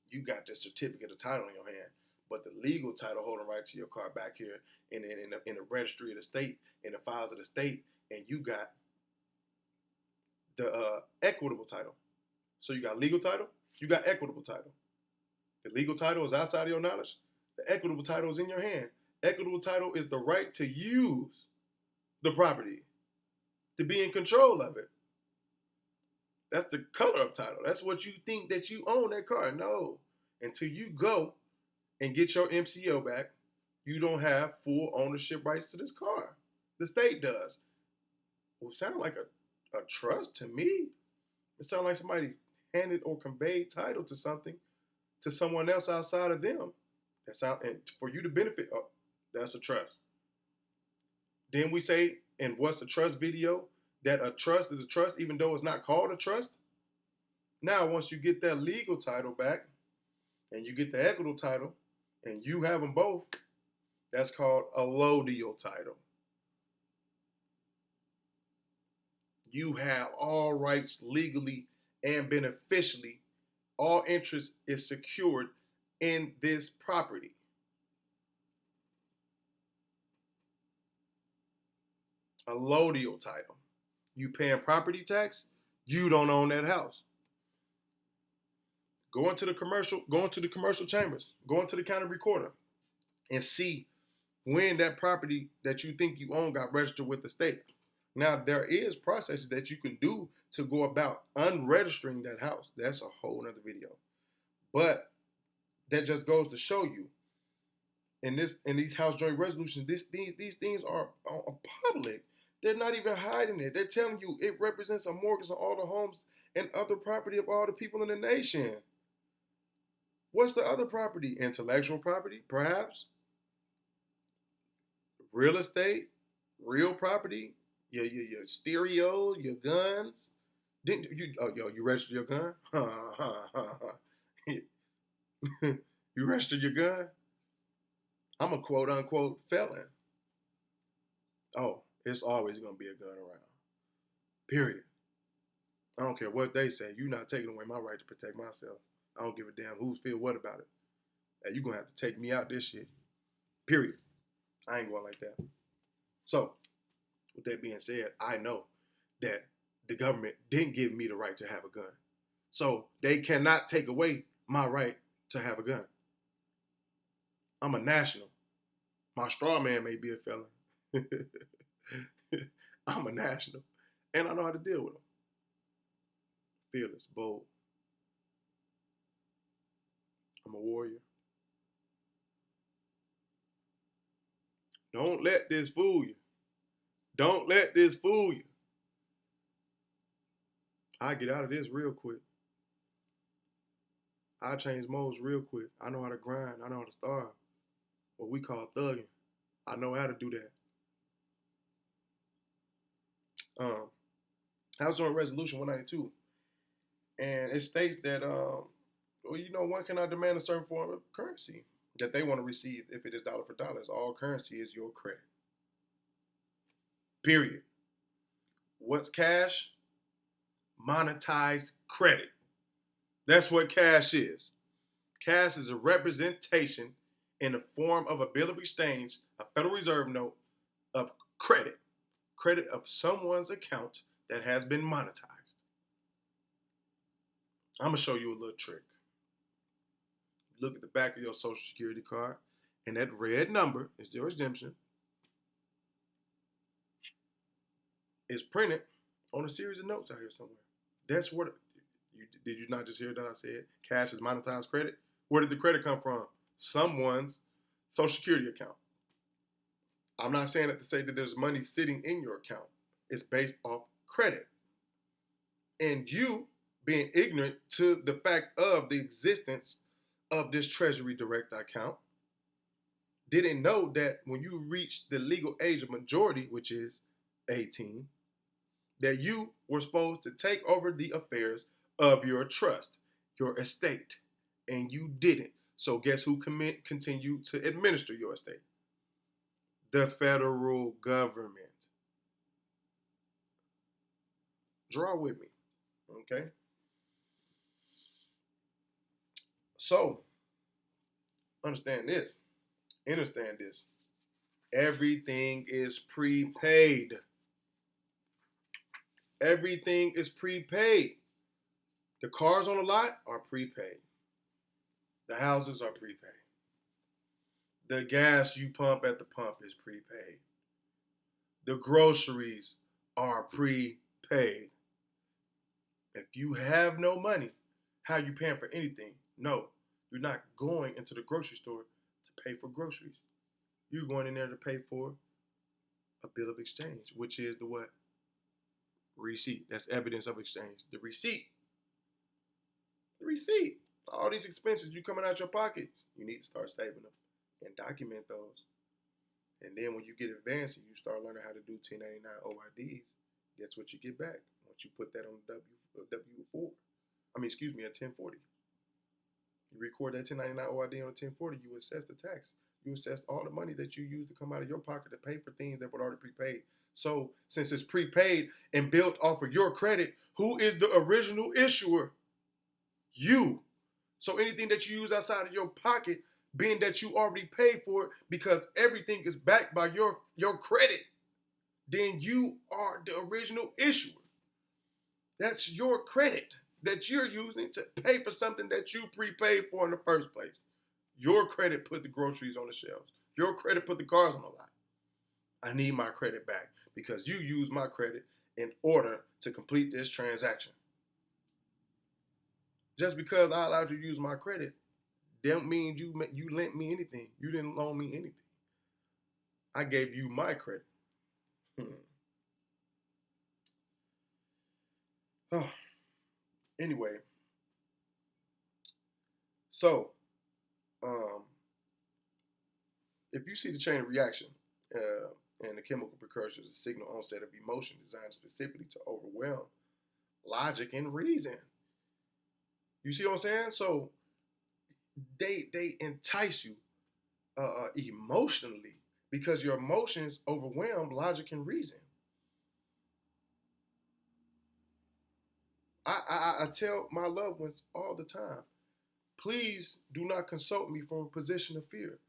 You got the certificate of title in your hand, but the legal title holding right to your car back here in the registry of the state, in the files of the state, and you got the equitable title. So you got legal title, you got equitable title. The legal title is outside of your knowledge. The equitable title is in your hand. Equitable title is the right to use the property, to be in control of it. That's the color of title. That's what you think that you own that car. No. Until you go and get your MCO back, you don't have full ownership rights to this car. The state does. Well, it sounds like a trust to me. It sounds like somebody handed or conveyed title to something to someone else outside of them. And for you to benefit, that's a trust. Then we say, in What's a Trust video, that a trust is a trust even though it's not called a trust. Now, once you get that legal title back and you get the equitable title and you have them both, that's called a allodial title. You have all rights legally and beneficially. All interest is secured in this property. A allodial title. You paying property tax, you don't own that house. Go into the commercial chambers, go into the county recorder and see when that property that you think you own got registered with the state. Now, there is processes that you can do to go about unregistering that house. That's a whole nother video. But that just goes to show you, in these house joint resolutions, these things are public. They're not even hiding it. They're telling you it represents a mortgage on all the homes and other property of all the people in the nation. What's the other property? Intellectual property, perhaps? Real estate, real property, your stereo, your guns. Didn't you? Oh, you registered your gun? You registered your gun? I'm a quote unquote felon. Oh, it's always gonna be a gun around. Period. I don't care what they say. You're not taking away my right to protect myself. I don't give a damn who feel what about it. Hey, you're gonna have to take me out this shit. Period. I ain't going like that. So, with that being said, I know that the government didn't give me the right to have a gun. So they cannot take away my right to have a gun. I'm a national. My straw man may be a felon. I'm a national. And I know how to deal with them. Fearless, bold. I'm a warrior. Don't let this fool you. Don't let this fool you. I get out of this real quick. I change modes real quick. I know how to grind. I know how to starve. What we call thugging. I know how to do that. House Joint Resolution 192. And it states that, one cannot demand a certain form of currency that they want to receive if it is dollar for dollars. All currency is your credit. Period. What's cash? Monetized credit. That's what cash is. Cash is a representation in the form of a bill of exchange, a Federal Reserve note of credit. Credit of someone's account that has been monetized. I'm going to show you a little trick. Look at the back of your Social Security card, and that red number is your exemption. It's printed on a series of notes out here somewhere. That's what, did you not just hear that I said cash is monetized credit? Where did the credit come from? Someone's Social Security account. I'm not saying that to say that there's money sitting in your account. It's based off credit. And you being ignorant to the fact of the existence of this Treasury Direct account didn't know that when you reach the legal age of majority, which is 18, that you were supposed to take over the affairs of your trust, your estate, and you didn't. So guess who continued to administer your estate? The federal government. Draw with me, okay? So, understand this. Everything is prepaid. Everything is prepaid. The cars on the lot are prepaid. The houses are prepaid. The gas you pump at the pump is prepaid. The groceries are prepaid. If you have no money, how are you paying for anything? No, you're not going into the grocery store to pay for groceries. You're going in there to pay for a bill of exchange, which is the what? Receipt. That's evidence of exchange. The receipt. The receipt. All these expenses you coming out your pockets, you need to start saving them and document those. And then when you get advanced and you start learning how to do 1099 OIDs, guess what you get back once you put that on W4? A 1040. You record that 1099 OID on a 1040, you assess the tax. You assess all the money that you use to come out of your pocket to pay for things that were already prepaid. So since it's prepaid and built off of your credit, who is the original issuer? You. So anything that you use outside of your pocket, being that you already paid for it because everything is backed by your credit, then you are the original issuer. That's your credit that you're using to pay for something that you prepaid for in the first place. Your credit put the groceries on the shelves. Your credit put the cars on the lot. I need my credit back because you used my credit in order to complete this transaction. Just because I allowed you to use my credit, don't mean you lent me anything. You didn't loan me anything. I gave you my credit. Oh. Anyway, so if you see the chain of reaction and the chemical precursors, a signal onset of emotion designed specifically to overwhelm logic and reason. You see what I'm saying? So they entice you emotionally because your emotions overwhelm logic and reason. I tell my loved ones all the time, please do not consult me from a position of fear.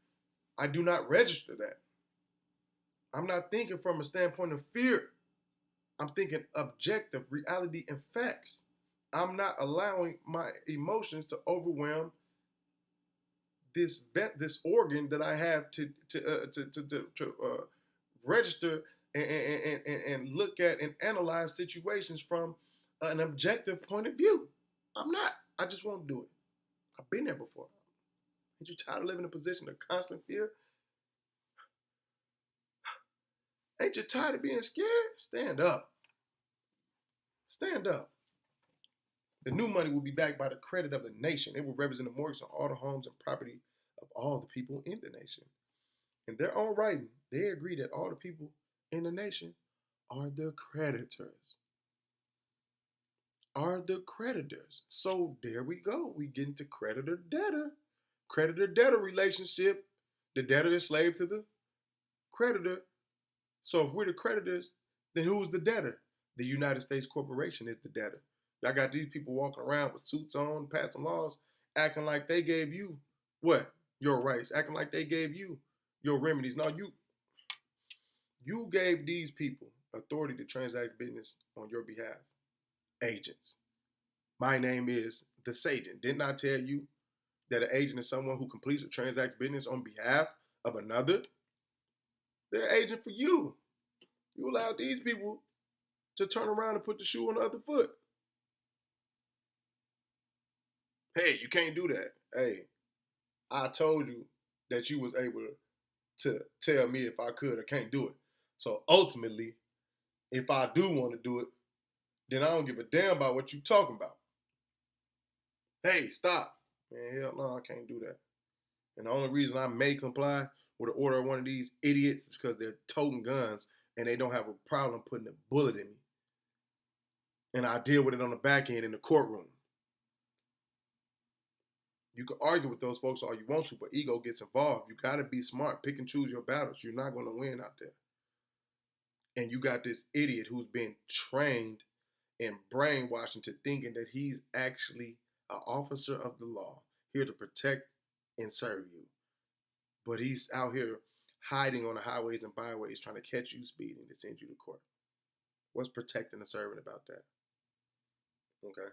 I do not register that. I'm not thinking from a standpoint of fear. I'm thinking objective reality and facts. I'm not allowing my emotions to overwhelm this organ that I have to register and look at and analyze situations from an objective point of view. I'm not. I just won't do it. I've been there before. Ain't you tired of living in a position of constant fear? Ain't you tired of being scared? Stand up. Stand up. The new money will be backed by the credit of the nation. It will represent the mortgage on all the homes and property of all the people in the nation. In their own writing, they agree that all the people in the nation are the creditors. Are the creditors. So there we go. We get into creditor-debtor. Creditor-debtor relationship. The debtor is slave to the creditor. So if we're the creditors, then who's the debtor? The United States Corporation is the debtor. Y'all got these people walking around with suits on, passing laws, acting like they gave you what? Your rights. Acting like they gave you your remedies. No, you gave these people authority to transact business on your behalf. Agents. My name is the Sagent. Didn't I tell you that an agent is someone who completes or transacts business on behalf of another? They're an agent for you. You allow these people to turn around and put the shoe on the other foot. Hey, you can't do that. Hey, I told you that you was able to tell me if I could or can't do it. So ultimately, if I do want to do it, then I don't give a damn about what you talking about. Hey, stop. Man, hell no, I can't do that. And the only reason I may comply with an order of one of these idiots because they're toting guns and they don't have a problem putting a bullet in me. And I deal with it on the back end in the courtroom. You can argue with those folks all you want to, but ego gets involved. You got to be smart. Pick and choose your battles. You're not going to win out there. And you got this idiot who's been trained and brainwashed into thinking that he's actually an officer of the law, here to protect and serve you. But he's out here hiding on the highways and byways trying to catch you speeding to send you to court. What's protecting and serving about that? Okay.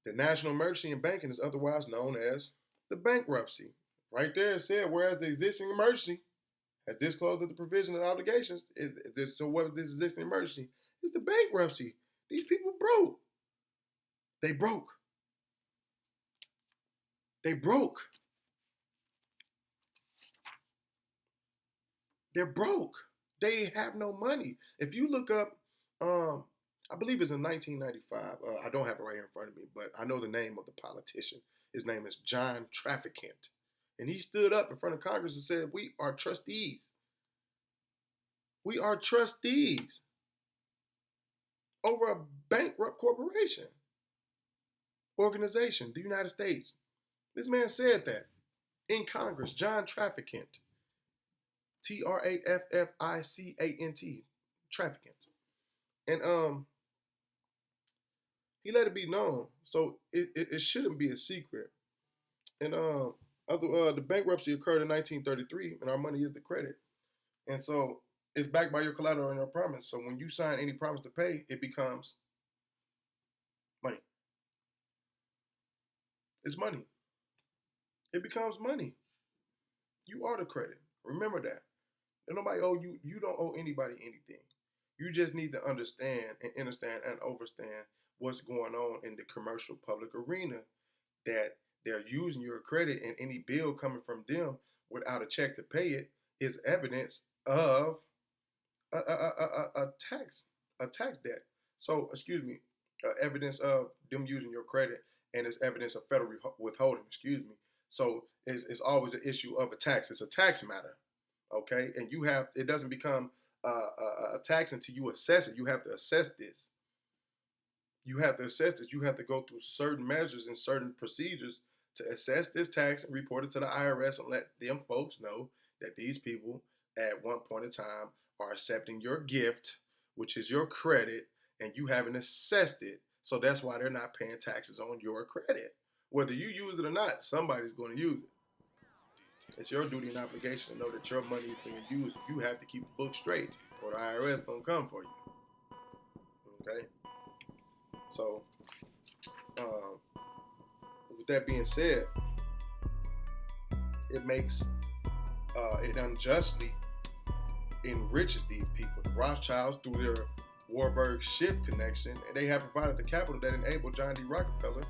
The national emergency in banking is otherwise known as the bankruptcy. Right there it said, whereas the existing emergency has disclosed that the provision of obligations so what is this existing emergency? It's the bankruptcy. These people broke. They broke. They broke. They're broke. They have no money. If you look up, I believe it's in 1995. I don't have it right here in front of me, but I know the name of the politician. His name is John Traficant. And he stood up in front of Congress and said, we are trustees. We are trustees over a bankrupt corporation, organization, the United States. This man said that in Congress. John Traficant. Traficant. Traficant. And he let it be known. So it shouldn't be a secret. And the bankruptcy occurred in 1933, and our money is the credit. And so it's backed by your collateral and your promise. So when you sign any promise to pay, it becomes money. It's money. It becomes money. You are the credit. Remember that. And nobody owe you. You don't owe anybody anything. You just need to understand and understand and overstand what's going on in the commercial public arena, that they're using your credit, and any bill coming from them without a check to pay it is evidence of a tax debt. So, evidence of them using your credit, and it's evidence of federal withholding. So it's always an issue of a tax. It's a tax matter, okay? And it doesn't become a tax until you assess it. You have to assess this. You have to assess this. You have to go through certain measures and certain procedures to assess this tax and report it to the IRS and let them folks know that these people at one point in time are accepting your gift, which is your credit, and you haven't assessed it. So that's why they're not paying taxes on your credit. Whether you use it or not, somebody's going to use it. It's your duty and obligation to know that your money is being used. You have to keep the book straight, or the IRS is going to come for you. Okay? So, with that being said, it makes, it unjustly enriches these people. The Rothschilds, through their Warburg Schiff connection, and they have provided the capital that enabled John D. Rockefeller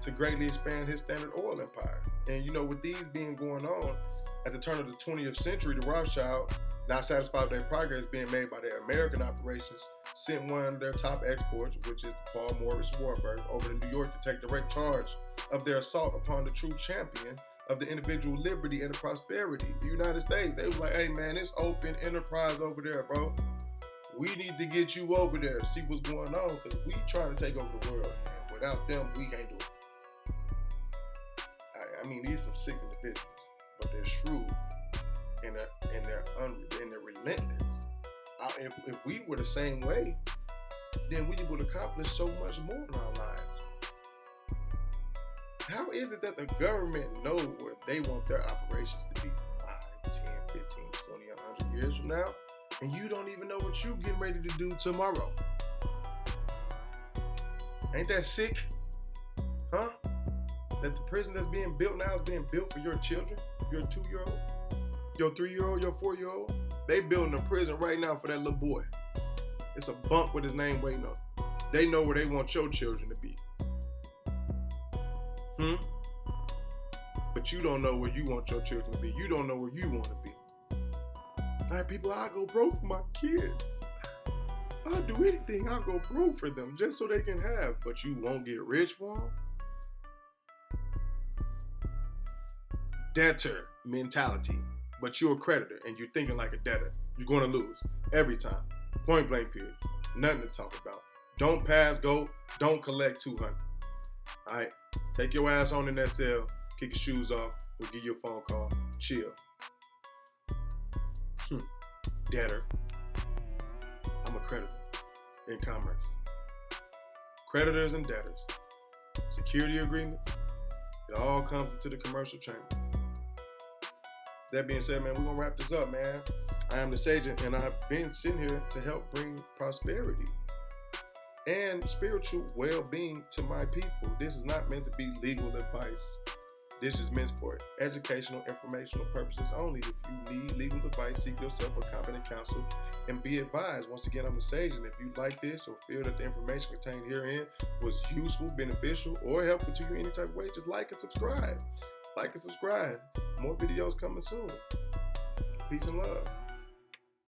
to greatly expand his Standard Oil empire. And with these being going on at the turn of the 20th century, the Rothschild, not satisfied with their progress being made by their American operations, sent one of their top exports, which is Paul Morris Warburg, over to New York to take direct charge of their assault upon the true champion of the individual liberty and the prosperity, the United States. They was like, hey man, it's open enterprise over there, bro. We need to get you over there to see what's going on, because we trying to take over the world, and without them, we can't do it. I mean, these are some sick individuals, but they're shrewd and they're relentless. If we were the same way, then we would accomplish so much more in our lives. How is it that the government knows where they want their operations to be 5, 10, 15, 20, 100 years from now, and you don't even know what you're getting ready to do tomorrow? Ain't that sick? Huh? That the prison that's being built now is being built for your children, your 2-year-old, your 3-year-old, your 4-year-old. They building a prison right now for that little boy. It's a bump with his name waiting on. They know where they want your children to be. But you don't know where you want your children to be. You don't know where you want to be. All right, people, I'll go broke for my kids. I'll do anything. I'll go broke for them just so they can have. But you won't get rich for them? debtor mentality, but you're a creditor and you're thinking like a debtor, you're going to lose every time. Point blank period. Nothing to talk about. Don't pass go. Don't collect 200. All right. Take your ass on in that cell. Kick your shoes off. We'll give you a phone call. Chill. Debtor. I'm a creditor in commerce. Creditors and debtors. Security agreements. It all comes into the commercial chamber. That being said, man, we're going to wrap this up, man. I am the Sage, and I've been sitting here to help bring prosperity and spiritual well-being to my people. This is not meant to be legal advice. This is meant for educational, informational purposes only. If you need legal advice, seek yourself a competent counsel and be advised. Once again, I'm the Sage, and if you like this or feel that the information contained herein was useful, beneficial, or helpful to you in any type of way, just like and subscribe. Like and subscribe. More videos coming soon. Peace and love.